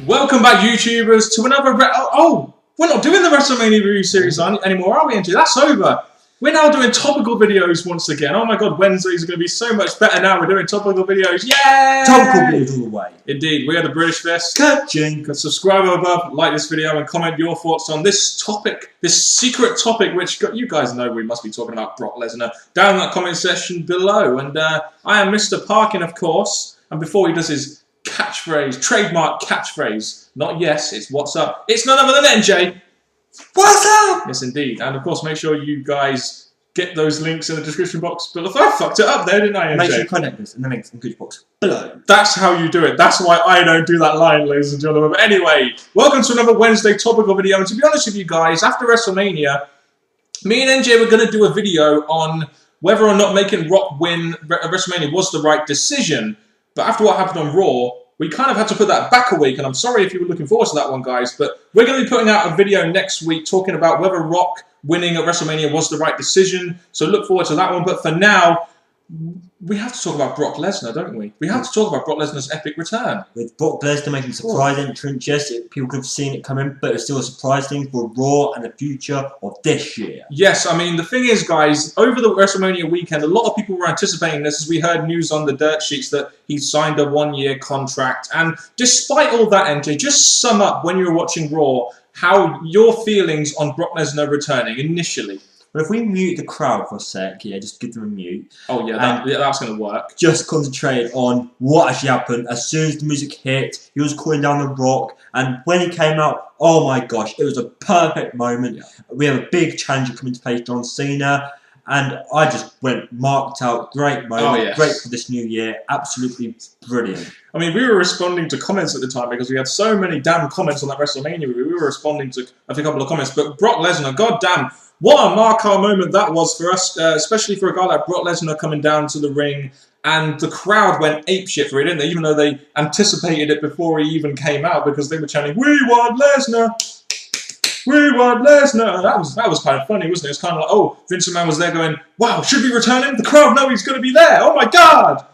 Welcome back, YouTubers, to another... we're not doing the WrestleMania review series anymore, are we, NJ? That's over. We're now doing topical videos once again. Oh my god, Wednesdays are going to be so much better now. We're doing topical videos. Yay! Topical videos all the way. Indeed, we are the British Fist. Coaching. Subscribe above, like this video, and comment your thoughts on this topic, this secret topic, which you guys know we must be talking about Brock Lesnar, down in that comment section below. And I am Mr. Parkin, of course. And before he does his catchphrase, trademark catchphrase, not yes, it's what's up. It's none other than NJ. What's up? Yes, indeed. And of course, make sure you guys get those links in the description box below. I fucked it up there, didn't I, NJ? Make sure you contact us in the links in the description box below. That's how you do it. That's why I don't do that line, ladies and gentlemen. But anyway, welcome to another Wednesday topical video. And to be honest with you guys, after WrestleMania, me and NJ were going to do a video on whether or not making Rock win WrestleMania was the right decision. But after what happened on Raw, we kind of had to put that back a week, and I'm sorry if you were looking forward to that one, guys, but we're going to be putting out a video next week talking about whether Rock winning at WrestleMania was the right decision, so look forward to that one. But for now, we have to talk about Brock Lesnar, don't we? We have to talk about Brock Lesnar's epic return. With Brock Lesnar making a surprise entrance, yes, people could have seen it coming, but it was still a surprise thing for Raw and the future of this year. Yes, I mean, the thing is, guys, over the WrestleMania weekend, a lot of people were anticipating this as we heard news on the dirt sheets that he signed a one-year contract. And despite all that, NJ, just sum up when you were watching Raw how your feelings on Brock Lesnar returning initially. But if we mute the crowd for a sec, yeah, just give them a mute. Oh, yeah, that's going to work. Just concentrate on what actually happened. As soon as the music hit, he was calling down the Rock. And when he came out, oh my gosh, it was a perfect moment. Yeah. We have a big challenger coming to face John Cena. And I just went marked out. Great moment. Oh, yes. Great for this new year. Absolutely brilliant. I mean, we were responding to comments at the time because we had so many damn comments on that WrestleMania review. We were responding to a couple of comments. But Brock Lesnar, goddamn. What a mark-out moment that was for us, especially for a guy like Brock Lesnar coming down to the ring. And the crowd went apeshit for it, didn't they? Even though they anticipated it before he even came out because they were chanting, "We want Lesnar! We want Lesnar!" That was kind of funny, wasn't it? It's kind of like, oh, Vince McMahon was there going, wow, should be returning? The crowd know he's going to be there. Oh, my God!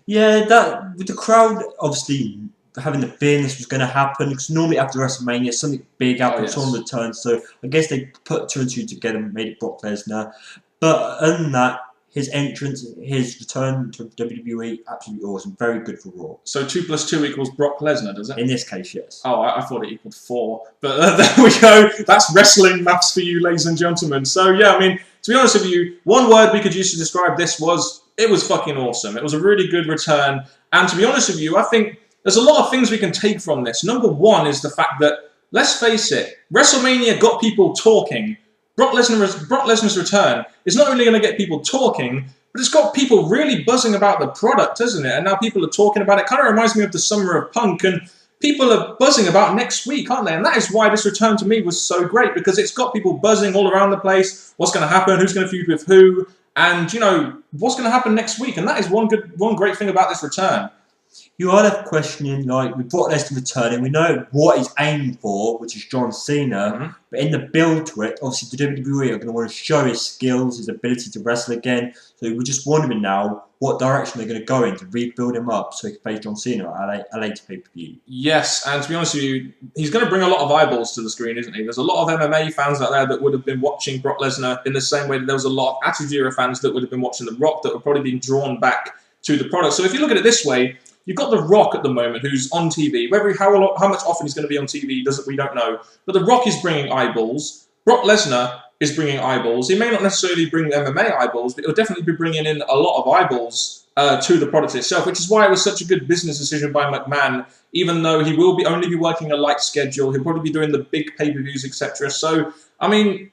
Yeah, that with the crowd, obviously, having the feeling this was going to happen, because normally after WrestleMania something big happens on the turn, so I guess they put two and two together and made it Brock Lesnar. But other than that, his entrance, his return to WWE, absolutely awesome, very good for Raw. So 2 + 2 equals Brock Lesnar, does it? In this case, yes. Oh, I thought it equaled 4, but there we go. That's wrestling maths for you, ladies and gentlemen. So yeah, I mean, to be honest with you, one word we could use to describe this was, it was fucking awesome. It was a really good return, and to be honest with you, I think there's a lot of things we can take from this. Number one is the fact that, let's face it, WrestleMania got people talking. Brock Lesnar's return is not only going to get people talking, but it's got people really buzzing about the product, isn't it? And now people are talking about it. Kind of reminds me of the Summer of Punk, and people are buzzing about next week, aren't they? And that is why this return to me was so great, because it's got people buzzing all around the place. What's going to happen? Who's going to feud with who? And, you know, what's going to happen next week? And that is one great thing about this return. You are left questioning, like, with Brock Lesnar returning, we know what he's aiming for, which is John Cena, but in the build to it, obviously the WWE are going to want to show his skills, his ability to wrestle again, so we're just wondering now what direction they're going to go in to rebuild him up so he can face John Cena at a later pay-per-view. Yes, and to be honest with you, he's going to bring a lot of eyeballs to the screen, isn't he? There's a lot of MMA fans out there that would have been watching Brock Lesnar in the same way that there was a lot of Attitude Era fans that would have been watching The Rock that would probably been drawn back to the product. So if you look at it this way, you've got The Rock at the moment, who's on TV. How much often he's going to be on TV, we don't know. But The Rock is bringing eyeballs. Brock Lesnar is bringing eyeballs. He may not necessarily bring MMA eyeballs, but he'll definitely be bringing in a lot of eyeballs to the product itself, which is why it was such a good business decision by McMahon, even though he will only be working a light schedule. He'll probably be doing the big pay-per-views, etc. So, I mean,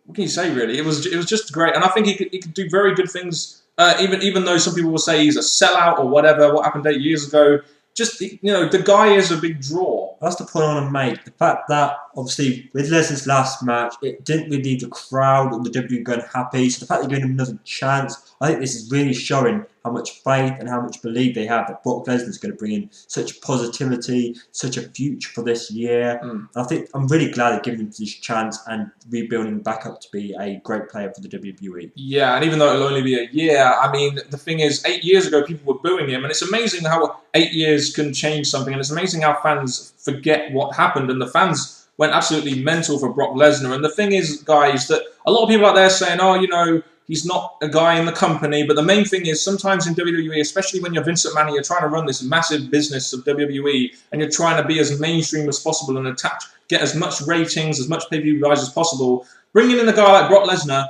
what can you say, really? It was just great. And I think he could do very good things. Even though some people will say he's a sellout or whatever, what happened 8 years ago, just, you know, the guy is a big draw. That's the point I want to make. The fact that obviously, with Lesnar's last match, it didn't really leave the crowd or the WWE going happy. So the fact they're giving him another chance, I think this is really showing how much faith and how much belief they have that Brock Lesnar is going to bring in such positivity, such a future for this year. And I think I'm really glad they're giving him this chance and rebuilding him back up to be a great player for the WWE. Yeah, and even though it'll only be a year, I mean, the thing is, 8 years ago, people were booing him, and it's amazing how 8 years can change something, and it's amazing how fans forget what happened, and the fans went absolutely mental for Brock Lesnar. And the thing is, guys, that a lot of people out there saying, oh, you know, he's not a guy in the company, but the main thing is sometimes in WWE, especially when you're Vince McMahon, you're trying to run this massive business of WWE, and you're trying to be as mainstream as possible and get as much ratings, as much pay-per-view buys as possible. Bringing in a guy like Brock Lesnar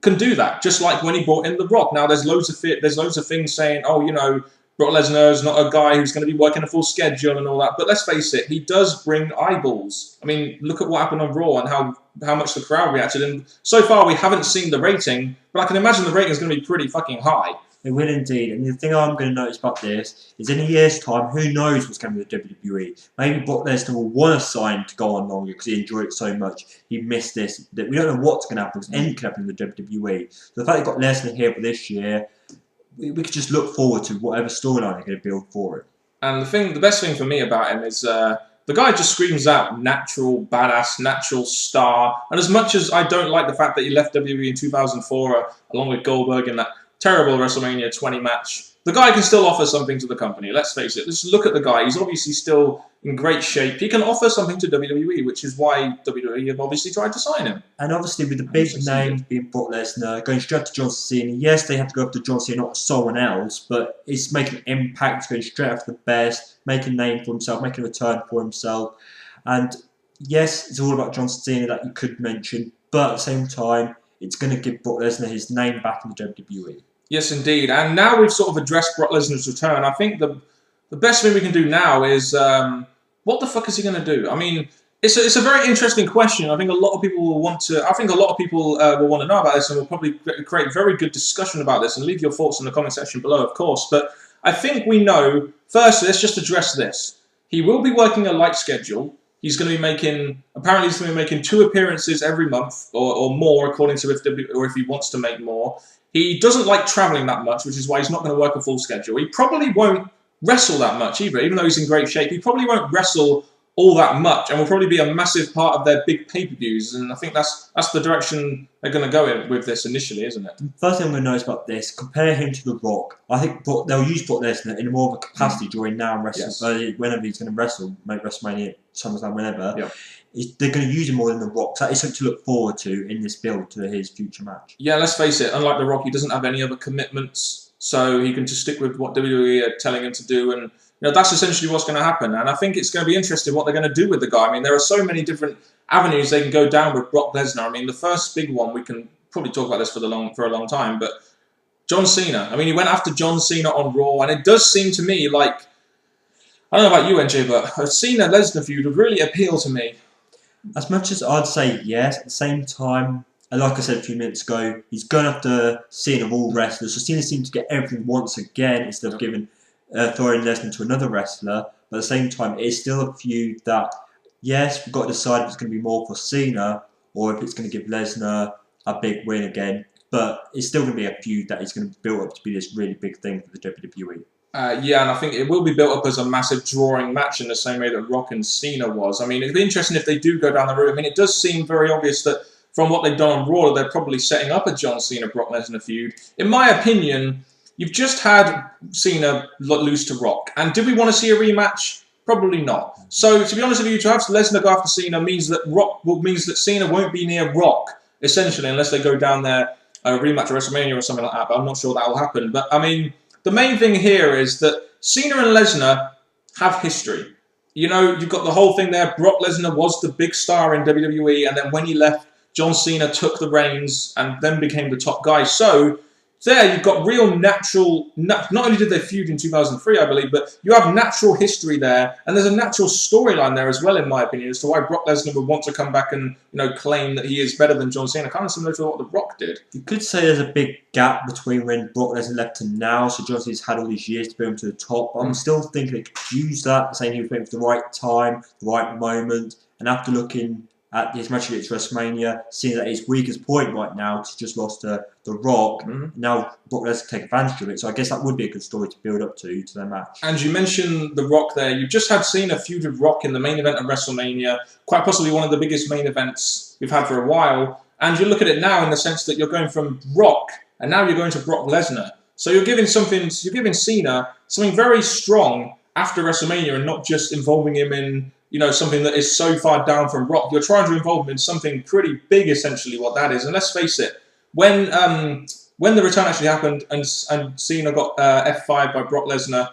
can do that, just like when he brought in The Rock. Now, there's loads of things saying, oh, you know, Brock Lesnar is not a guy who's going to be working a full schedule and all that. But let's face it, he does bring eyeballs. I mean, look at what happened on Raw and how much the crowd reacted. And so far, we haven't seen the rating, but I can imagine the rating is going to be pretty fucking high. It will indeed. And the thing I'm going to notice about this is in a year's time, who knows what's going to be with WWE. Maybe Brock Lesnar will want to sign to go on longer because he enjoyed it so much. He missed this. We don't know what's going to happen because anything can happen in the WWE. So the fact they've got Lesnar here for this year, we could just look forward to whatever storyline they're going to build for it. And the best thing for me about him is the guy just screams out natural badass, natural star. And as much as I don't like the fact that he left WWE in 2004 along with Goldberg in that terrible WrestleMania 20 match, the guy can still offer something to the company. Let's face it. Just look at the guy. He's obviously still in great shape. He can offer something to WWE, which is why WWE have obviously tried to sign him. And obviously with the big name being Brock Lesnar, going straight to John Cena, yes, they have to go after John Cena, not someone else, but it's making impact, going straight after the best, making a name for himself, making a return for himself. And yes, it's all about John Cena that you could mention, but at the same time, it's going to give Brock Lesnar his name back in the WWE. Yes, indeed. And now we've sort of addressed Brock Lesnar's return. I think the best thing we can do now is, what the fuck is he going to do? I mean, it's a very interesting question. I think a lot of people will want to. I think a lot of people will want to know about this, and we'll probably create very good discussion about this. And leave your thoughts in the comment section below, of course. But I think we know. Firstly, let's just address this. He will be working a light schedule. He's going to be making. Apparently, he's going to be making 2 appearances every month or more, according to if he wants to make more. He doesn't like travelling that much, which is why he's not going to work a full schedule. He probably won't wrestle that much either, even though he's in great shape. He probably won't wrestle all that much, and will probably be a massive part of their big pay-per-views. And I think that's the direction they're going to go in with this initially, isn't it? First thing I'm going to notice about this, compare him to The Rock. I think they'll use Brock Lesnar in more of a capacity during now and wrestle, whenever he's going to wrestle, make WrestleMania, SummerSlam, whenever. Yeah. They're going to use him more than The Rock. So that is something to look forward to in this build to his future match. Yeah, let's face it, unlike The Rock, he doesn't have any other commitments, so he can just stick with what WWE are telling him to do, and that's essentially what's going to happen. And I think it's going to be interesting what they're going to do with the guy. I mean, there are so many different avenues they can go down with Brock Lesnar. I mean, the first big one, we can probably talk about this for a long time, but John Cena. I mean, he went after John Cena on Raw, and it does seem to me like, I don't know about you, NJ, but a Cena-Lesnar feud would really appeal to me. As much as I'd say yes, at the same time, and like I said a few minutes ago, he's going after Cena of all wrestlers. So Cena seems to get everything once again instead of throwing Lesnar to another wrestler. But at the same time, it is still a feud that, yes, we've got to decide if it's going to be more for Cena or if it's going to give Lesnar a big win again. But it's still going to be a feud that is going to build up to be this really big thing for the WWE. Yeah, and I think it will be built up as a massive drawing match in the same way that Rock and Cena was. I mean, it'd be interesting if they do go down the route. I mean, it does seem very obvious that from what they've done on Raw, they're probably setting up a John Cena-Brock Lesnar feud. In my opinion, you've just had Cena lose to Rock. And did we want to see a rematch? Probably not. So, to be honest with you, to have Lesnar go after Cena means that Cena won't be near Rock, essentially, unless they go down there a rematch at WrestleMania or something like that. But I'm not sure that will happen. But, I mean, the main thing here is that Cena and Lesnar have history. You've got the whole thing there. Brock Lesnar was the big star in WWE, and then when he left, John Cena took the reins and then became the top guy. So there you've got real natural, not only did they feud in 2003, I believe, but you have natural history there, and there's a natural storyline there as well, in my opinion, as to why Brock Lesnar would want to come back and claim that he is better than John Cena, kind of similar to what The Rock did. You could say there's a big gap between when Brock Lesnar left to now, so John Cena's had all these years to build him to the top. But I'm still thinking they could use that, saying he was waiting for the right time, the right moment, and after looking at his match against WrestleMania, seeing that his weakest point right now, because he just lost to The Rock. Now Brock Lesnar take advantage of it. So I guess that would be a good story to build up to their match. And you mentioned The Rock there. You just had Cena feud with Rock in the main event of WrestleMania, quite possibly one of the biggest main events we've had for a while. And you look at it now in the sense that you're going from Rock, and now you're going to Brock Lesnar. So you're giving Cena something very strong after WrestleMania, and not just involving him in something that is so far down from Rock. You're trying to involve him in something pretty big, essentially, what that is. And let's face it, when the return actually happened and Cena got F5 by Brock Lesnar,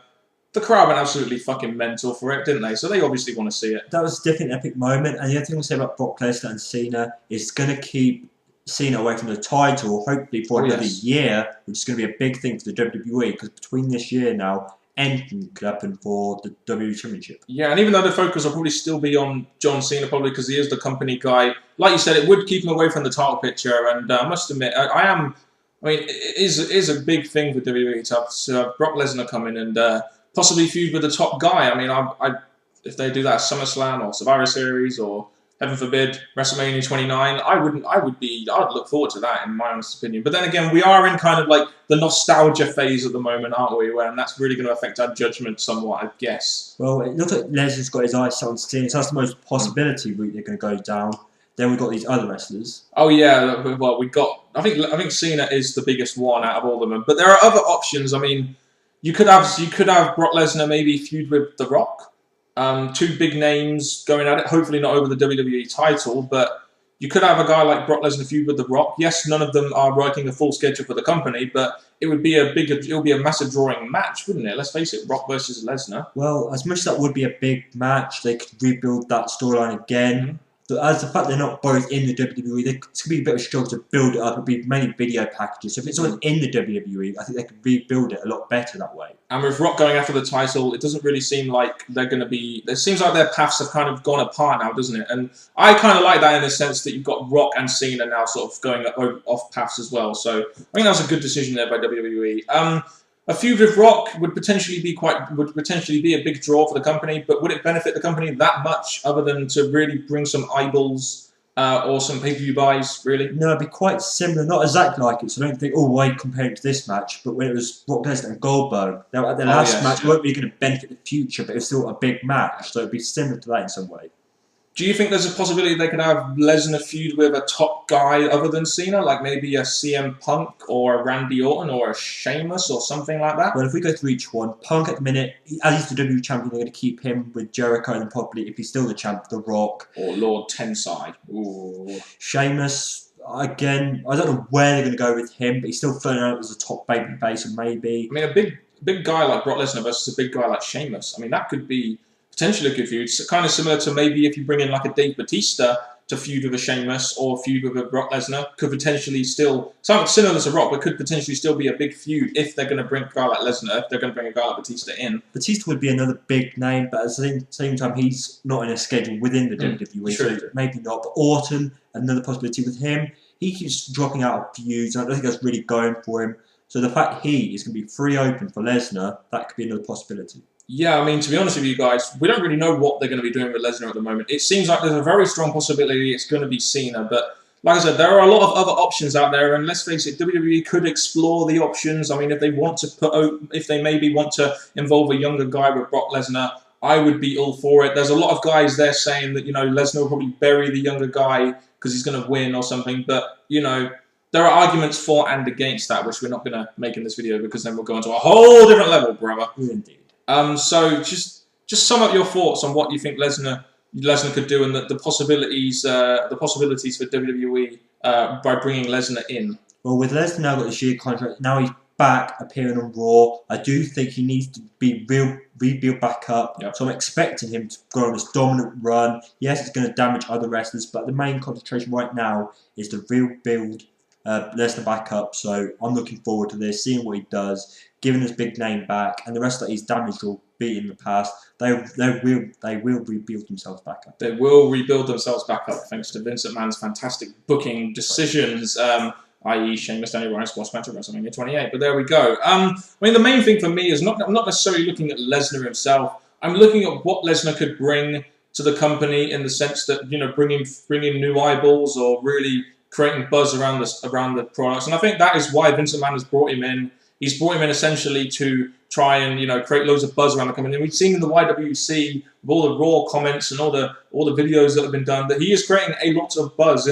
the crowd went absolutely fucking mental for it, didn't they? So they obviously want to see it. That was definitely an epic moment. And the other thing we'll say about Brock Lesnar and Cena is it's going to keep Cena away from the title, hopefully for another year, which is going to be a big thing for the WWE, because between this year now, anything could happen for the WWE Championship. Yeah, and even though the focus will probably still be on John Cena, probably because he is the company guy, like you said, it would keep him away from the title picture. And I must admit, it is a big thing for WWE to have Brock Lesnar come in and possibly feud with the top guy. I mean, if they do that at SummerSlam or Survivor Series or, heaven forbid, WrestleMania 29, I'd look forward to that, in my honest opinion. But then again, we are in kind of like the nostalgia phase at the moment, aren't we? And that's really going to affect our judgment somewhat, I guess. Well, it looks like Lesnar's got his eyes set on Cena, so that's the most possibility route they're going to go down. Then we've got these other wrestlers. Oh yeah, well I think Cena is the biggest one out of all of them. But there are other options. I mean, you could have Brock Lesnar maybe feud with The Rock. Two big names going at it, hopefully not over the WWE title, but you could have a guy like Brock Lesnar feud with The Rock. Yes, none of them are working a full schedule for the company, but it would be a massive drawing match, wouldn't it? Let's face it, Rock versus Lesnar. Well, as much as that would be a big match, they could rebuild that storyline again. As the fact they're not both in the WWE, it's going to be a bit of a struggle to build it up. It'll be mainly video packages. So if it's someone in the WWE, I think they could rebuild it a lot better that way. And with Rock going after the title, it doesn't really seem like they're going to be... It seems like their paths have kind of gone apart now, doesn't it? And I kind of like that in the sense that you've got Rock and Cena now sort of going off paths as well. So I think that was a good decision there by WWE. A feud with Rock would potentially be a big draw for the company, but would it benefit the company that much other than to really bring some eyeballs or some pay-per-view buys, really? No, it'd be quite similar, not exactly like it, so I don't think, why compare it to this match, but when it was Brock Lesnar and Goldberg, their last match weren't really going to benefit the future, but it was still a big match, so it'd be similar to that in some way. Do you think there's a possibility they could have Lesnar feud with a top guy other than Cena, like maybe a CM Punk or a Randy Orton or a Sheamus or something like that? Well, if we go through each one, Punk at the minute, as he's the WWE champion, they're going to keep him with Jericho and probably, if he's still the champ, The Rock. Or Lord Tensai. Ooh. Sheamus, again, I don't know where they're going to go with him, but he's still floating out as a top baby face, and maybe... I mean, a big guy like Brock Lesnar versus a big guy like Sheamus, I mean, that could be... potentially a good feud. It's kind of similar to maybe if you bring in like a Dave Bautista to feud with a Sheamus or feud with a Brock Lesnar, could potentially still, something similar to Rock, but could potentially still be a big feud if they're going to bring a guy like Lesnar, if they're going to bring a guy like Bautista in. Batista would be another big name, but at the same time, he's not in a schedule within the WWE, so maybe not. But Orton, another possibility with him. He keeps dropping out of feuds, and I don't think that's really going for him. So the fact he is going to be free open for Lesnar, that could be another possibility. Yeah, I mean, to be honest with you guys, we don't really know what they're going to be doing with Lesnar at the moment. It seems like there's a very strong possibility it's going to be Cena, but like I said, there are a lot of other options out there, and let's face it, WWE could explore the options. I mean, if they maybe want to involve a younger guy with Brock Lesnar, I would be all for it. There's a lot of guys there saying that, Lesnar will probably bury the younger guy because he's going to win or something, but, there are arguments for and against that, which we're not going to make in this video because then we'll go into a whole different level, brother. Indeed. So just sum up your thoughts on what you think Lesnar could do and the possibilities for WWE by bringing Lesnar in. Well, with Lesnar now got the sheer contract, now he's back appearing on Raw. I do think he needs to be rebuild back up. Yep. So I'm expecting him to go on this dominant run. Yes, it's going to damage other wrestlers, but the main concentration right now is to rebuild Lesnar back up. So I'm looking forward to this, seeing what he does, giving his big name back, and the rest that he's damaged or beat in the past, they will rebuild themselves back up. They will rebuild themselves back up thanks to Vince McMahon's fantastic booking decisions, i.e. Sheamus, Daniel Bryan, squash match at WrestleMania 28. But there we go. I mean, the main thing for me is I'm not necessarily looking at Lesnar himself. I'm looking at what Lesnar could bring to the company in the sense that bringing new eyeballs or really creating buzz around the products. And I think that is why Vince McMahon has brought him in. He's brought him in essentially to try and create loads of buzz around the company. And we've seen in the YWC with all the Raw comments and all the videos that have been done that he is creating a lot of buzz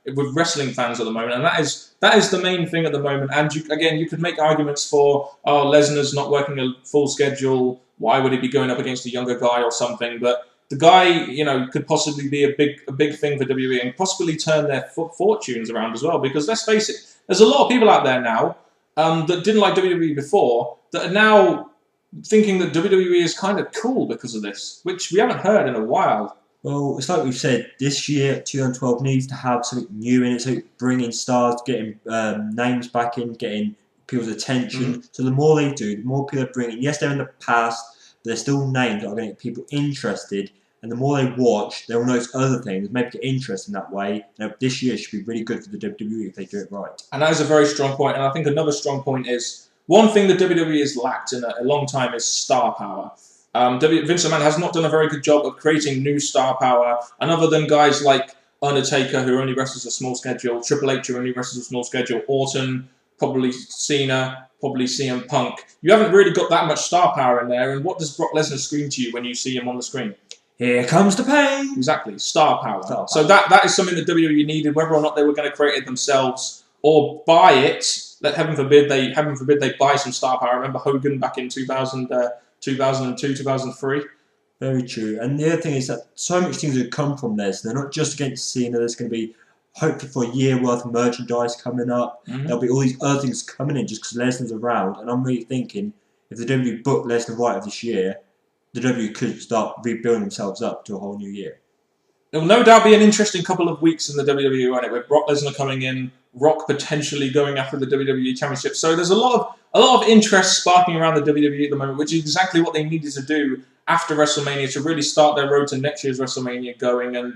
with wrestling fans at the moment, and that is the main thing at the moment. And you could make arguments for Lesnar's not working a full schedule. Why would he be going up against a younger guy or something? But the guy, could possibly be a big thing for WWE and possibly turn their fortunes around as well. Because let's face it, there's a lot of people out there now that didn't like WWE before that are now thinking that WWE is kind of cool because of this, which we haven't heard in a while. Well, it's like we've said, this year 2012 needs to have something new in it, so bringing stars, getting names back in, getting people's attention. So the more they do, the more people are bringing. Yes, they're in the past, but they're still names that are going to get people interested. And the more they watch, they'll notice other things, maybe get interested in that way. Now, this year should be really good for the WWE if they do it right. And that is a very strong point. And I think another strong point is, one thing the WWE has lacked in a long time is star power. Vince McMahon has not done a very good job of creating new star power, and other than guys like Undertaker, who only wrestles a small schedule, Triple H, who only wrestles a small schedule, Orton, probably Cena, probably CM Punk, you haven't really got that much star power in there. And what does Brock Lesnar scream to you when you see him on the screen? Here comes the pain. Exactly, star power. So that is something that WWE needed, whether or not they were going to create it themselves or buy it. Heaven forbid they buy some star power. I remember Hogan back in 2002, 2003. Very true. And the other thing is that so much things have come from this. They're not just against Cena. There's going to be, hopefully, for a year worth of merchandise coming up. There'll be all these other things coming in just because Lesnar's around. And I'm really thinking, if the WWE book Lesnar right of this year, the WWE could start rebuilding themselves up to a whole new year. There will no doubt be an interesting couple of weeks in the WWE, won't it? With Brock Lesnar coming in, Rock potentially going after the WWE Championship. So there's a lot of interest sparking around the WWE at the moment, which is exactly what they needed to do after WrestleMania to really start their road to next year's WrestleMania going. And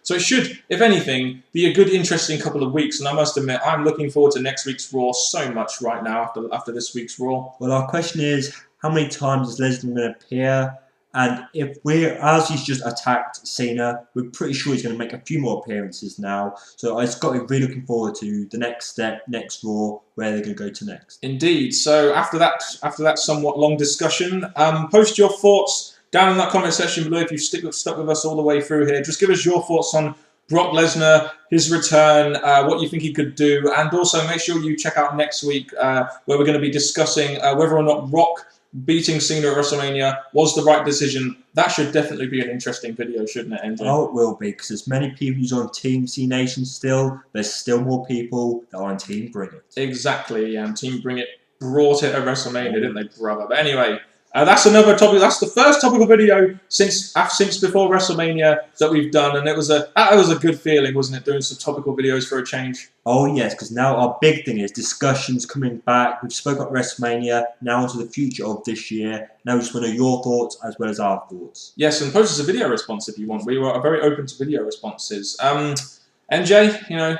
so it should, if anything, be a good, interesting couple of weeks. And I must admit, I'm looking forward to next week's Raw so much right now after this week's Raw. Well, our question is, how many times is Lesnar going to appear? And as he's just attacked Cena, we're pretty sure he's going to make a few more appearances now. So I've got to be really looking forward to the next step, next Raw, where they're going to go to next. Indeed. So after that somewhat long discussion, post your thoughts down in that comment section below if you've stuck with us all the way through here. Just give us your thoughts on Brock Lesnar, his return, what you think he could do, and also make sure you check out next week where we're going to be discussing whether or not Rock beating Cena at WrestleMania was the right decision. That should definitely be an interesting video, shouldn't it, MJ? Oh, it will be, because there's many people who's on Team C Nation still. There's still more people that are on Team Bring It. Exactly, and Team Bring It brought it at WrestleMania, didn't they, brother? But anyway, that's another topic. That's the first topical video since before WrestleMania that we've done, and that was a good feeling, wasn't it, doing some topical videos for a change? Oh yes, because now our big thing is discussions coming back. We've spoken about WrestleMania, now onto the future of this year. Now we just want to know your thoughts as well as our thoughts. Yes, and post us a video response if you want. We are very open to video responses. MJ,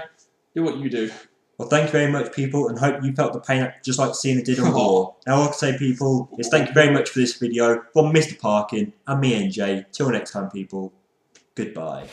do what you do. Well, thank you very much, people, and hope you felt the pain just like Cena did on Raw. Now, all I can say, people, is thank you very much for this video from Mr. Parkin and me, NJ. Till next time, people. Goodbye.